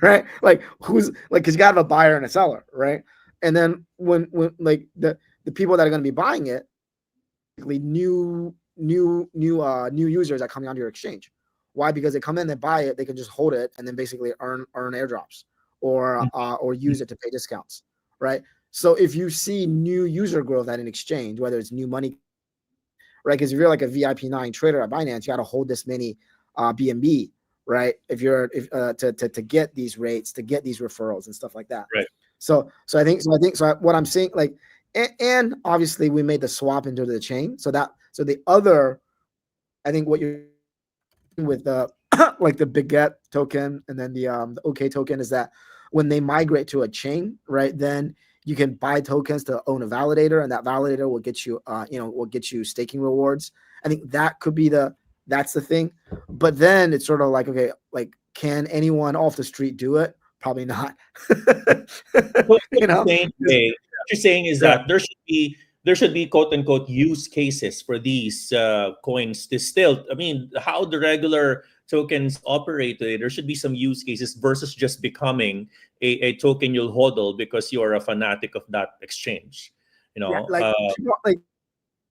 right? Like who's like, because you gotta have a buyer and a seller, right? And then when like the people that are gonna be buying it, new users that coming onto your exchange. Why? Because they come in, they buy it, they can just hold it and then basically earn airdrops or use it to pay discounts, right? So if you see new user growth at an exchange, whether it's new money, right? Because if you're like a VIP9 trader at Binance, you got to hold this many BNB, right? If you're to get these rates, to get these referrals and stuff like that. Right. So what I'm saying, like, and obviously we made the swap into the chain. So the other, I think what you're with the like the Baguette token and then the OK token is that when they migrate to a chain, right, then you can buy tokens to own a validator, and that validator will get you, will get you staking rewards. I think that could be that's the thing. But then it's sort of like, okay, like, can anyone off the street do it? Probably not. What you're saying is that there should be quote unquote use cases for these coins to still, I mean, how the regular tokens operate today, there should be some use cases versus just becoming a token you'll hodl because you are a fanatic of that exchange. You know, yeah, like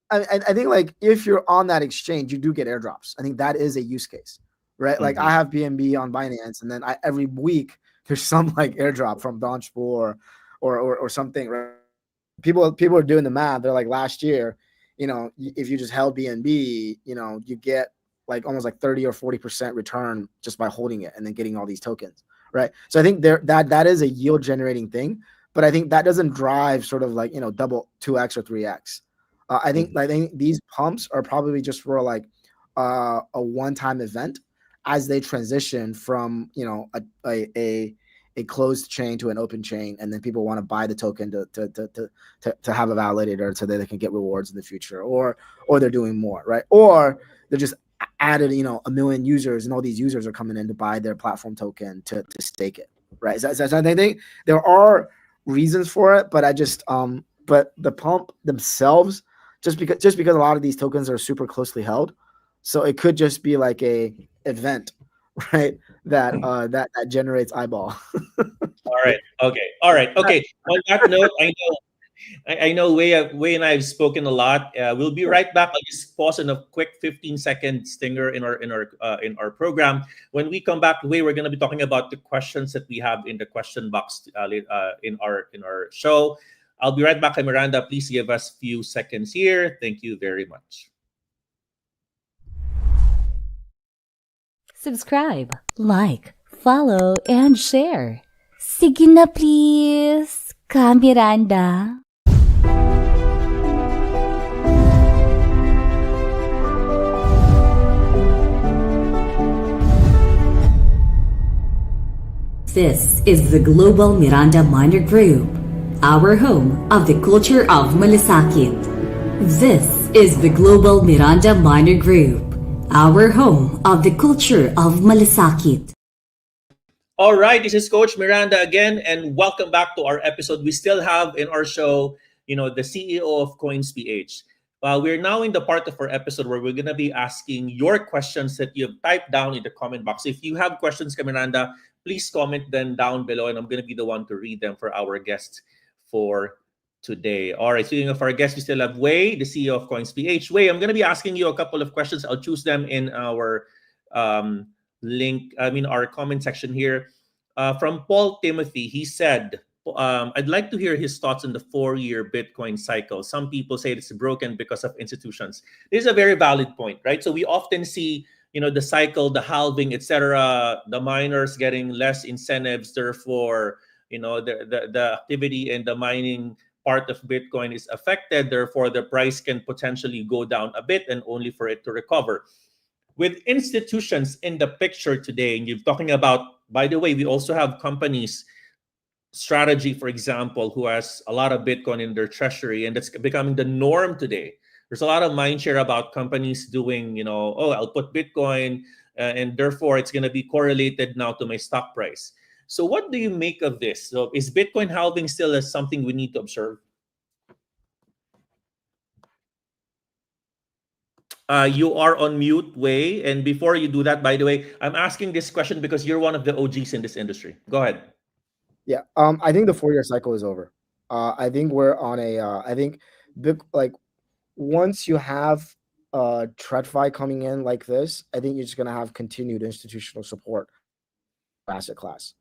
I think like if you're on that exchange, you do get airdrops. I think that is a use case, right? Like I have BNB on Binance, and then every week there's some like airdrop from Launchpool or something, right? People are doing the math. They're like, last year, you know, if you just held BNB, you know, you get like almost like 30 or 40% return just by holding it and then getting all these tokens, right? So I think that is a yield generating thing, but I think that doesn't drive sort of like, you know, double 2x or 3x. I think these pumps are probably just for like a one-time event as they transition from, you know, a closed chain to an open chain, and then people want to buy the token to have a validator so that they can get rewards in the future, or they're doing more, right? Or they're just added, you know, 1 million users, and all these users are coming in to buy their platform token to stake it, right? So I think there are reasons for it, but I just but the pump themselves, just because a lot of these tokens are super closely held, so it could just be like a event, right? That generates eyeball. All right. Okay. On that note, I know Wei and I have spoken a lot. We'll be right back. I'll just pause on a quick 15-second stinger in our program. When we come back, Wei, we're going to be talking about the questions that we have in the question box in our show. I'll be right back. Miranda, please give us a few seconds here. Thank you very much. Subscribe, like, follow, and share. Sige na please, Miranda. This is the Global Miranda Miner Group, our home of the culture of malasakit. This is the Global Miranda Miner Group, our home of the culture of malasakit. All right, this is Coach Miranda again, and welcome back to our episode. We still have in our show, you know, the CEO of COINSPH. We're now in the part of our episode where we're going to be asking your questions that you've typed down in the comment box. If you have questions, Miranda, please comment them down below, and I'm going to be the one to read them for our guests for today. All right, speaking of our guests, we still have Wei, the CEO of COINSPH. Wei, I'm going to be asking you a couple of questions. I'll choose them in our our comment section here. From Paul Timothy, he said, I'd like to hear his thoughts on the 4-year Bitcoin cycle. Some people say it's broken because of institutions. This is a very valid point, right? So we often see, the cycle, the halving, etc., the miners getting less incentives, therefore, the activity and the mining part of Bitcoin is affected, therefore the price can potentially go down a bit and only for it to recover. With institutions in the picture today, and you're talking about, by the way, we also have companies, Strategy, for example, who has a lot of Bitcoin in their treasury, and that's becoming the norm today. There's a lot of mindshare about companies doing, I'll put Bitcoin, and therefore it's going to be correlated now to my stock price. So what do you make of this? So is Bitcoin halving still as something we need to observe? You are on mute, Wei. And before you do that, by the way, I'm asking this question because you're one of the OGs in this industry. Go ahead. Yeah, I think the 4-year cycle is over. I think we're on a. I think once you have TradFi coming in like this, I think you're just gonna have continued institutional support asset class.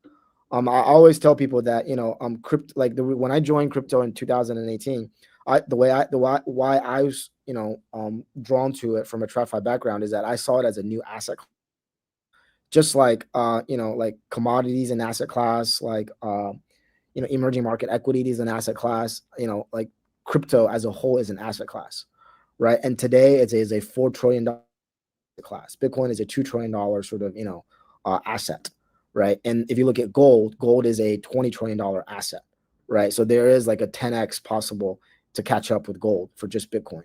I always tell people that crypto, when I joined crypto in 2018, why I was drawn to it from a TradFi background is that I saw it as a new asset, just like like commodities and asset class, like emerging market equities and asset class, like crypto as a whole is an asset class, right? And today it is a $4 trillion class. Bitcoin is a $2 trillion sort of asset, right? And if you look at gold is a $20 trillion asset, right? So there is like a 10x possible to catch up with gold for just Bitcoin,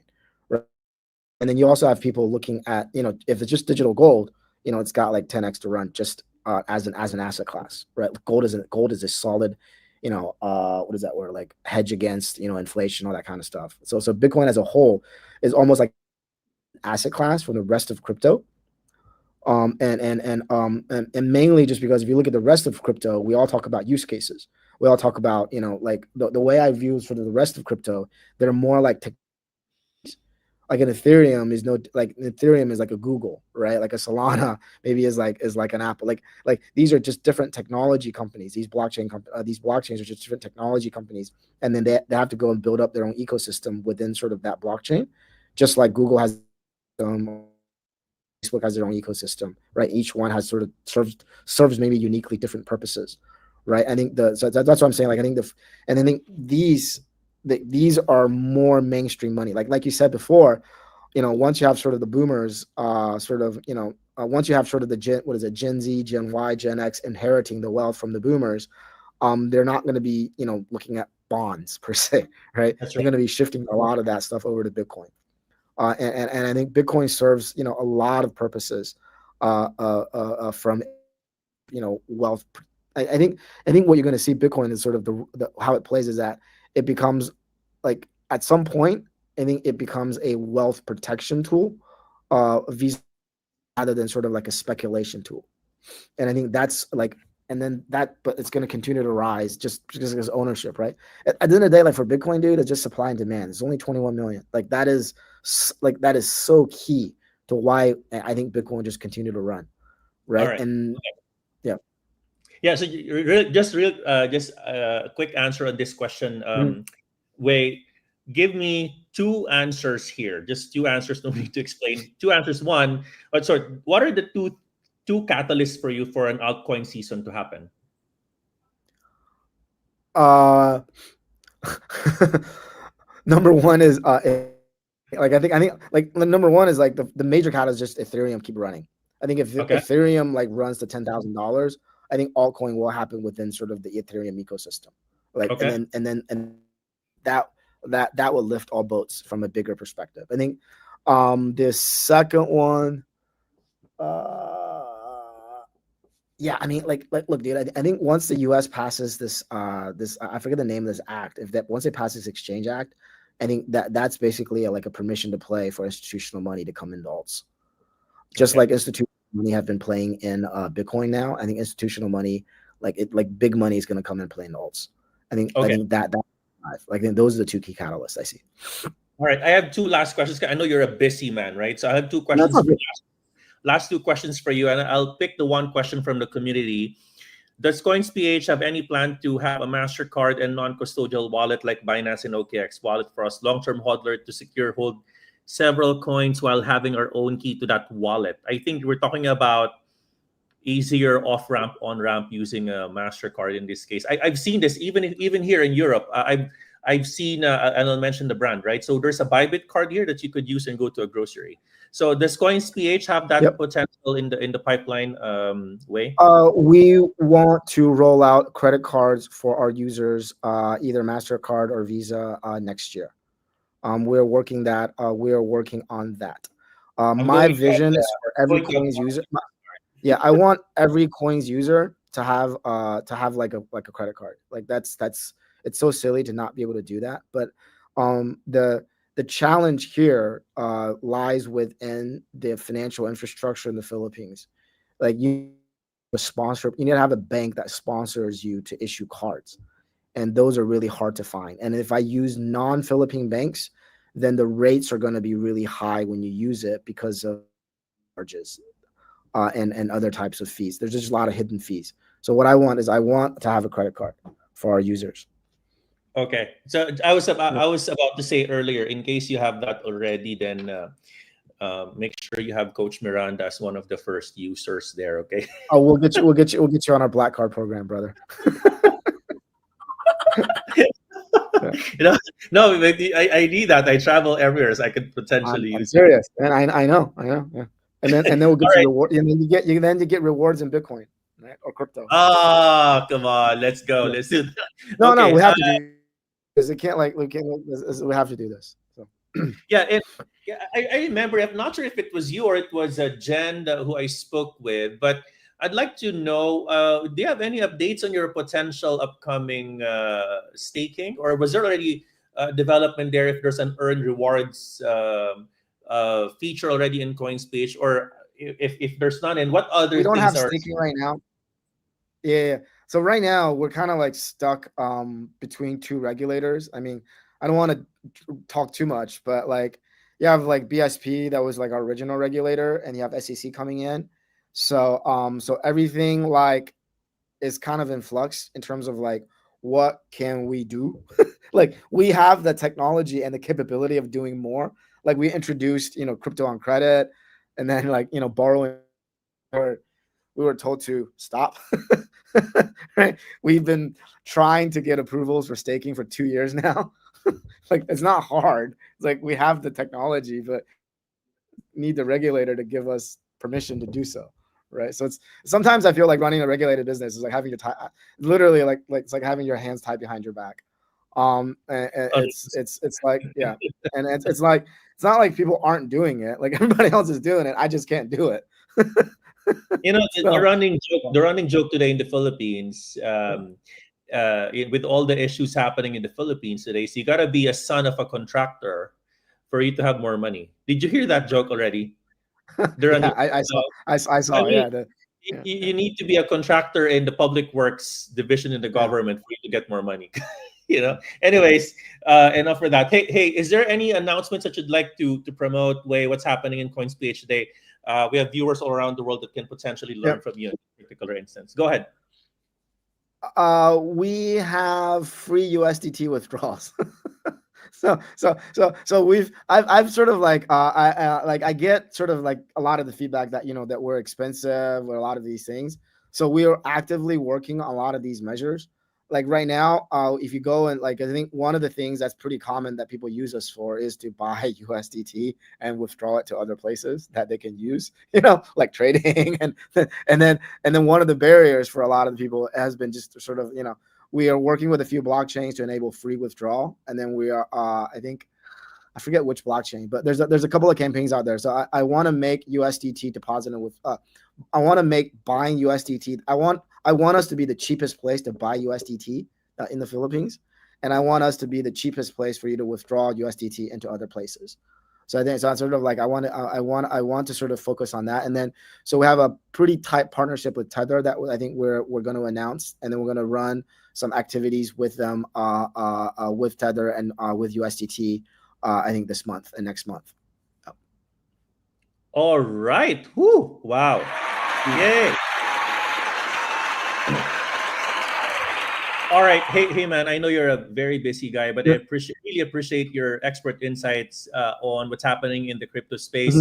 right? And then you also have people looking at, if it's just digital gold, it's got like 10x to run just as an asset class, right? Gold is a solid, what is that word? Like hedge against, inflation, all that kind of stuff. So Bitcoin as a whole is almost like asset class from the rest of crypto. And mainly just because if you look at the rest of crypto, we all talk about use cases. We all talk about, like the way I view for the rest of crypto, they're more like like an Ethereum is Ethereum is like a Google, right? Like a Solana maybe is like an Apple. Like these are just different technology companies. These blockchains are just different technology companies, and then they have to go and build up their own ecosystem within sort of that blockchain, just like Google has Facebook has their own ecosystem, right? Each one has sort of serves maybe uniquely different purposes, right? I think that's what I'm saying. Like I think these are more mainstream money. Like you said before, once you have sort of the boomers, once you have sort of the Gen Z, Gen Y, Gen X inheriting the wealth from the boomers, they're not going to be, looking at bonds per se, right? That's They're right. going to be shifting a lot of that stuff over to Bitcoin. And I think Bitcoin serves, a lot of purposes from, wealth. I think what you're going to see Bitcoin is sort of the how it plays is that it becomes like at some point, I think it becomes a wealth protection tool, rather than sort of like a speculation tool. And I think that's like, but it's going to continue to rise just because of ownership, right? At the end of the day, like for Bitcoin, dude, it's just supply and demand. It's only 21 million. Like that is so key to why I think Bitcoin just continue to run, right? All right. And yeah. Yeah, so just a quick answer on this question. Wait, give me two answers here. Just two answers. No need to explain. Two answers. One, what are the two catalysts for you for an altcoin season to happen? Number one is I think like number one is like the major catalyst is just Ethereum keep running. I think if Okay. Ethereum like runs to $10,000, I think altcoin will happen within sort of the Ethereum ecosystem. Like Okay. and that will lift all boats from a bigger perspective. I think the second one, yeah, I mean, like look, dude, I think once the U.S. passes this I forget the name of this act, once it passes Exchange Act, I think that's basically like a permission to play for institutional money to come into alts. Just like institutional money have been playing in Bitcoin now, I think institutional money, like big money is going to come and play in alts. I think that like those are the two key catalysts I see. All right, I have two last questions. I know you're a busy man, right? So I have two questions. Last two questions for you, and I'll pick the one question from the community. Does COINSPH have any plan to have a MasterCard and non-custodial wallet like Binance and OKX wallet for us long-term hodler to hold several coins while having our own key to that wallet? I think we're talking about easier off-ramp, on-ramp using a MasterCard in this case. I've seen this even here in Europe. I've seen, and I'll mention the brand, right? So there's a Bybit card here that you could use and go to a grocery. So does COINSPH have that potential in the pipeline, Wei? We want to roll out credit cards for our users, either MasterCard or Visa next year. We're working that. We are working on that. My vision is for every Coins user. Yeah, I want every Coins user to have like a credit card. Like that's it's so silly to not be able to do that. But the challenge here lies within the financial infrastructure in the Philippines. Like you need to have a bank that sponsors you to issue cards, and those are really hard to find. And if I use non-Philippine banks, then the rates are going to be really high when you use it because of charges and other types of fees. There's just a lot of hidden fees. So what I want to have a credit card for our users. Okay, so I was about to say earlier, in case you have that already, then make sure you have Coach Miranda as one of the first users there. Okay. Oh, we'll get you on our Black Card program, brother. No, I need that. I travel everywhere, so I could potentially use. I'm serious, and I know. Yeah. And then we'll get you reward. And then you get rewards in Bitcoin, right, or crypto. Oh, come on, let's go. Yeah. Let's do that. No, we have to do. Because we have to do this. So. Yeah, I remember. I'm not sure if it was you or it was Jen who I spoke with, but I'd like to know: do you have any updates on your potential upcoming staking, or was there already development there? If there's an earned rewards feature already in COINSPH, or if there's none, and what other we don't things have staking right now? Yeah. So right now we're kind of like stuck between two regulators. I mean, I don't want to talk too much, but like you have like BSP that was like our original regulator, and you have SEC coming in. So so everything like is kind of in flux in terms of like what can we do? Like we have the technology and the capability of doing more. Like we introduced, crypto on credit, and then like, borrowing, or we were told to stop. Right? We've been trying to get approvals for staking for 2 years now. Like it's not hard. It's like we have the technology, but need the regulator to give us permission to do so. Right. So sometimes I feel like running a regulated business is like having your literally like it's like having your hands tied behind your back. And it's like, yeah. And it's like, it's not like people aren't doing it. Like everybody else is doing it. I just can't do it. The running joke today in the Philippines, with all the issues happening in the Philippines today, so you got to be a son of a contractor for you to have more money. Did you hear that joke already? Yeah, I saw. I mean, you need to be a contractor in the public works division in the government for you to get more money. Anyways, enough for that. Hey, is there any announcements that you'd like to promote? Wei, what's happening in COINSPH today? We have viewers all around the world that can potentially learn from you in a particular instance. Go ahead. We have free USDT withdrawals. So I've sort of like I get sort of like a lot of the feedback that that we're expensive or a lot of these things. So we are actively working on a lot of these measures. Like right now, if you go and like, I think one of the things that's pretty common that people use us for is to buy USDT and withdraw it to other places that they can use, like trading. And then one of the barriers for a lot of the people has been just sort of, we are working with a few blockchains to enable free withdrawal. And then we are, I forget which blockchain, but there's a couple of campaigns out there. So I want to make USDT depositing with, I want to make buying USDT. I want us to be the cheapest place to buy USDT in the Philippines. and I want us to be the cheapest place for you to withdraw USDT into other places. So I think so. It's sort of like I want to sort of focus on that, and then so we have a pretty tight partnership with Tether that I think we're going to announce, and then we're going to run some activities with them, with Tether and with USDT. I think this month and next month. All right. Woo! Wow. Yay. All right. Hey, man. I know you're a very busy guy, but I really appreciate your expert insights on what's happening in the crypto space.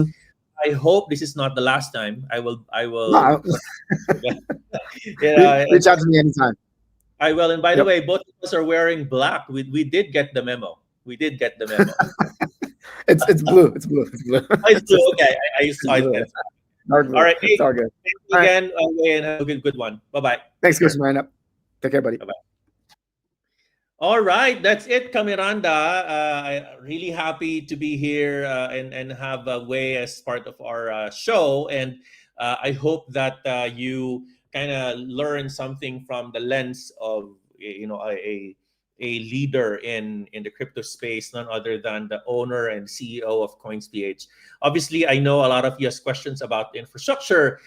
I hope this is not the last time. I will. No. Reach out to me anytime. I will. And by the way, both of us are wearing black. We did get the memo. It's blue. It's blue. It's blue. It's blue. Okay. I saw it. All right. Hey, it's all good. Thank you again, and have a good one. Bye-bye. Thanks, Chris. Miranda. Take care, buddy. Bye-bye. All right, that's it, Miranda. I'm really happy to be here and have Wei as part of our show. And I hope that you kind of learn something from the lens of a leader in the crypto space, none other than the owner and CEO of COINSPH. Obviously, I know a lot of you have questions about infrastructure,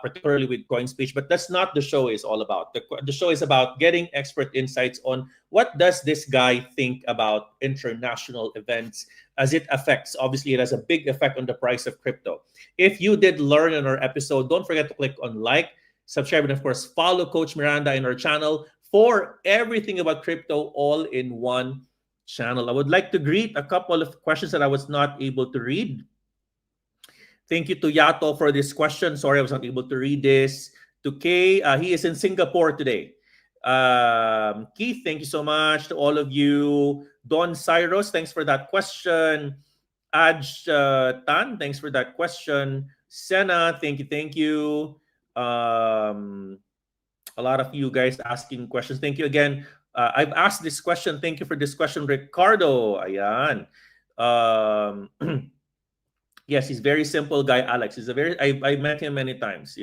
particularly with COINSPH, but that's not the show is all about. The show is about getting expert insights on what does this guy think about international events as it affects. Obviously, it has a big effect on the price of crypto. If you did learn in our episode, don't forget to click on like, subscribe, and of course, follow Coach Miranda in our channel for everything about crypto all in one channel. I would like to greet a couple of questions that I was not able to read. Thank you to Yato for this question. Sorry, I was not able to read this. To Kay, he is in Singapore today. Keith, thank you so much. To all of you. Don Cyrus, thanks for that question. Aj Tan, thanks for that question. Sena, thank you. A lot of you guys asking questions. Thank you again. I've asked this question. Thank you for this question, Ricardo. Ayan. Yes, he's very simple guy, Alex. I met him many times,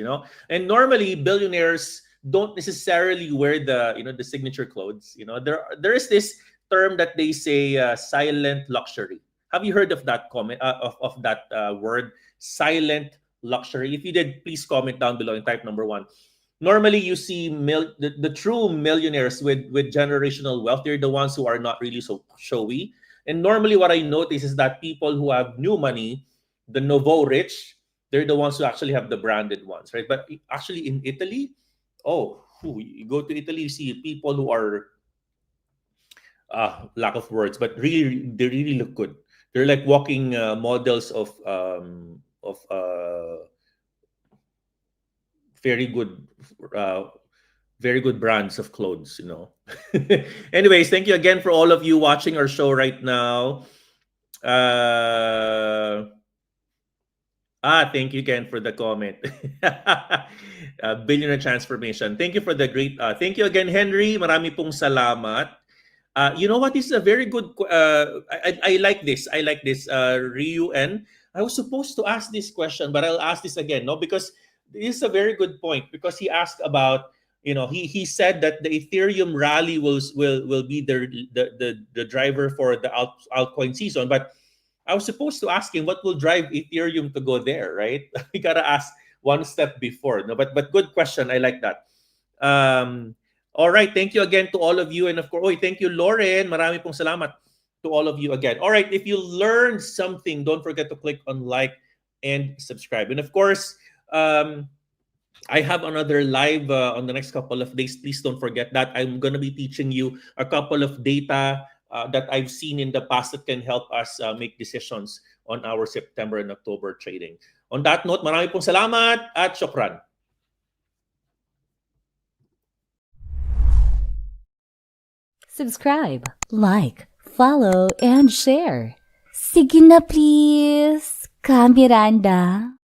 And normally billionaires don't necessarily wear the signature clothes. There is this term that they say silent luxury. Have you heard of that comment of that word, silent luxury? If you did, please comment down below and type number 1. Normally, you see the true millionaires with generational wealth. They're the ones who are not really so showy. And normally, what I notice is that people who have new money, the nouveau rich, they're the ones who actually have the branded ones, right? But actually, in Italy, you go to Italy, you see people who are lack of words, but they really look good. They're like walking models of very good brands of clothes, Anyways, thank you again for all of you watching our show right now. Thank you again for the comment. Billionaire transformation. Thank you for the great. Thank you again, Henry. Marami pong salamat. You know what? This is a very good. I like this. Ryu N. I was supposed to ask this question, but I'll ask this again, because this is a very good point, because he asked about, he said that the Ethereum rally will be the driver for the altcoin season. But I was supposed to ask him what will drive Ethereum to go there, right? We gotta ask one step before. No, but good question. I like that. All right. Thank you again to all of you, and of course, thank you, Lauren. Marami pong salamat to all of you again. All right. If you learned something, don't forget to click on like and subscribe. And of course, I have another live on the next couple of days. Please don't forget that. I'm going to be teaching you a couple of data that I've seen in the past that can help us make decisions on our September and October trading. On that note, marami pong salamat at syukran. Subscribe, like, follow, and share. Sige na please, Ka Miranda.